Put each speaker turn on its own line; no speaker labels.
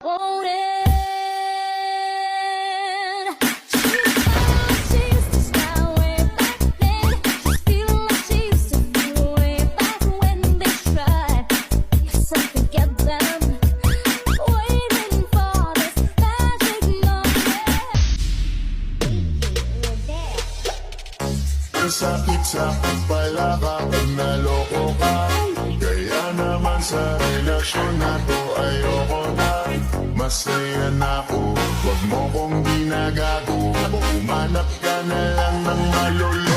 wanted. She used to smile way back then. She feel like she used to feel way back when they tried. Yes, I forget them. Waiting for this magic moment. We're there.
Sakit sa pala kapag naloko ka. Kaya naman sa relasyon na to ayoko na. Masaya na ako, wag mo kong ginagago. Umanap ka na lang ng malolo.